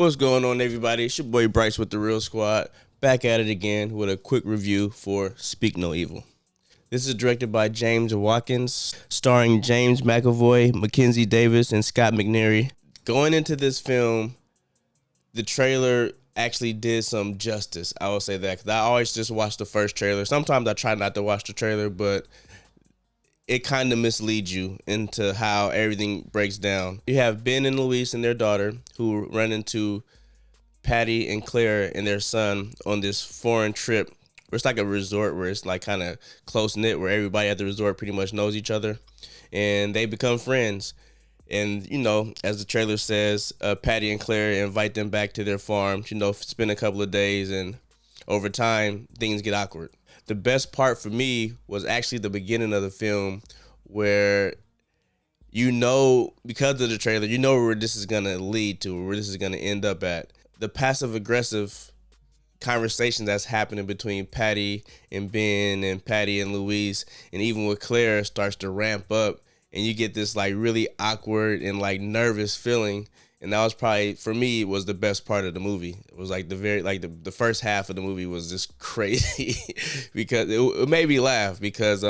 What's going on, everybody? It's your boy Bryce with the Real Squad, back at it again with a quick review for Speak No Evil. This is directed by James Watkins, starring James McAvoy, Mackenzie Davis, and Scott McNairy. Going into this film, the trailer actually did some justice. I will say that, because I always just watch the first trailer. Sometimes I try not to watch the trailer, but it kind of misleads you into how everything breaks down. You have Ben and Louise and their daughter who run into Patty and Claire and their son on this foreign trip. It's like a resort where it's like kind of close knit, where everybody at the resort pretty much knows each other, and they become friends. And as the trailer says, Patty and Claire invite them back to their farm. Spend a couple of days, and over time things get awkward. The best part for me was actually the beginning of the film, where because of the trailer, where this is gonna lead to, where this is gonna end up at. The passive aggressive conversation that's happening between Patty and Ben and Patty and Louise, and even with Claire, starts to ramp up, and you get this like really awkward and like nervous feeling. And that was probably, for me, was the best part of the movie. It was like the first half of the movie was just crazy because it made me laugh, because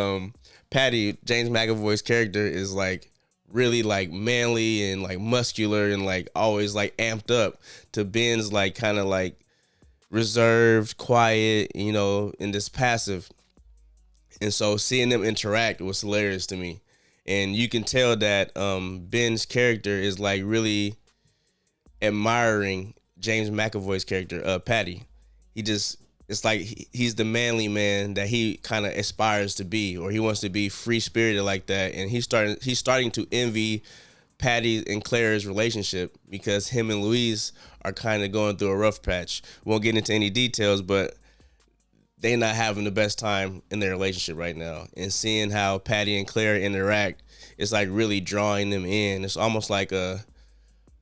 Patty, James McAvoy's character, is like really like manly and like muscular and like always like amped up, to Ben's like kind of like reserved, quiet, and just passive. And so seeing them interact was hilarious to me. And you can tell that Ben's character is like really admiring James McAvoy's character, Patty. It's like he's the manly man that he kind of aspires to be, or he wants to be free spirited like that. And he's starting to envy Patty and Claire's relationship, because him and Louise are kind of going through a rough patch. Won't get into any details, but they're not having the best time in their relationship right now. And seeing how Patty and Claire interact, it's like really drawing them in. It's almost like a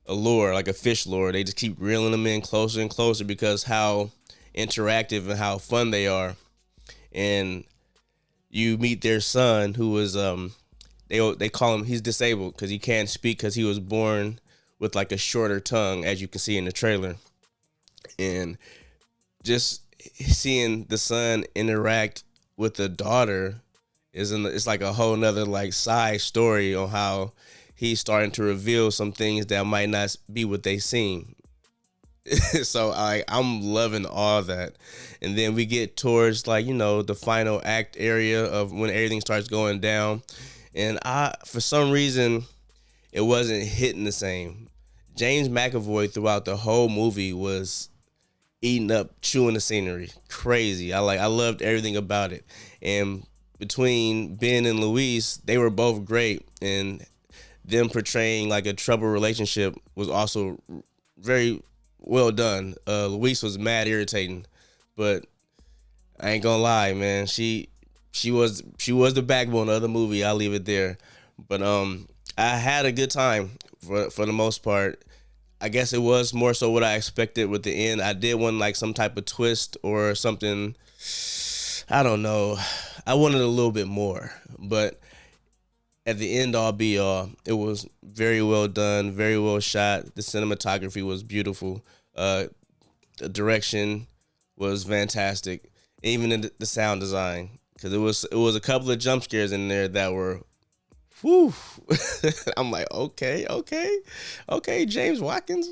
lure, like a fish lure. They just keep reeling them in closer and closer, because how interactive and how fun they are. And you meet their son, who is they call him, he's disabled because he can't speak, because he was born with like a shorter tongue, as you can see in the trailer. And just seeing the son interact with the daughter it's like a whole nother like side story on how he's starting to reveal some things that might not be what they seem. So I'm loving all that. And then we get towards the final act area of when everything starts going down. And for some reason, it wasn't hitting the same. James McAvoy throughout the whole movie was eating up, chewing the scenery. Crazy. I loved everything about it. And between Ben and Louise, they were both great. And them portraying like a troubled relationship was also very well done. Louise was mad irritating, but I ain't gonna lie, man. She was the backbone of the movie. I'll leave it there. But I had a good time for the most part. I guess it was more so what I expected with the end. I did want like some type of twist or something. I don't know. I wanted a little bit more, but at the end all be all, it was very well done, very well shot. The cinematography was beautiful. The direction was fantastic. Even in the sound design, because it was a couple of jump scares in there that were, whew. I'm like, okay, James Watkins.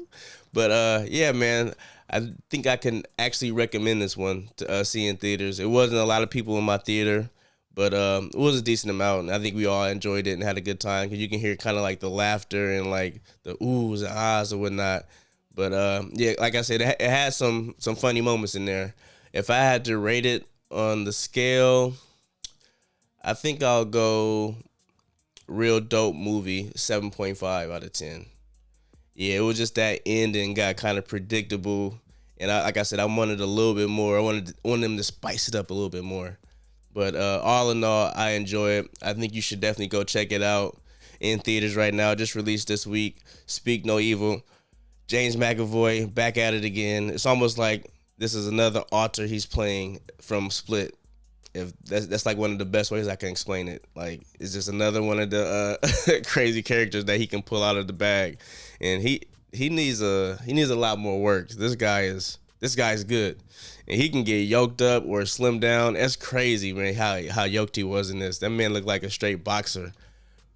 But yeah, man, I think I can actually recommend this one to see in theaters. It wasn't a lot of people in my theater, but it was a decent amount, and I think we all enjoyed it and had a good time, because you can hear kind of like the laughter and like the oohs and ahs and whatnot. But yeah, like I said, it had some funny moments in there. If I had to rate it on the scale, I think I'll go real dope movie, 7.5 out of 10. Yeah, it was just that ending got kind of predictable, and like I said, I wanted a little bit more. I wanted them to spice it up a little bit more. But all in all, I enjoy it. I think you should definitely go check it out in theaters right now. Just released this week. Speak No Evil. James McAvoy back at it again. It's almost like this is another alter he's playing from Split. If that's like one of the best ways I can explain it. Like, it's just another one of the crazy characters that he can pull out of the bag. And he needs a lot more work. This guy's good, and he can get yoked up or slim down. That's crazy, man. How yoked he was in this. That man looked like a straight boxer.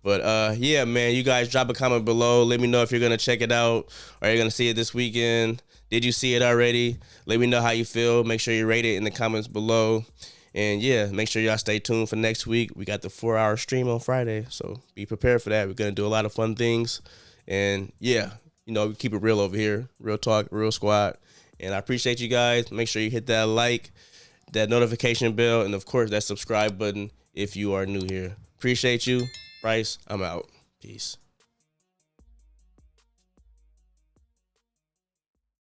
But yeah, man, you guys drop a comment below. Let me know if you're gonna check it out or you're gonna see it this weekend. Did you see it already? Let me know how you feel. Make sure you rate it in the comments below. And yeah, make sure y'all stay tuned for next week. We got the 4-hour stream on Friday, so be prepared for that. We're gonna do a lot of fun things. And yeah, we keep it real over here. Real talk, real squad. And I appreciate you guys. Make sure you hit that like, that notification bell, and of course that subscribe button if you are new here. Appreciate you. Bryce, I'm out. Peace.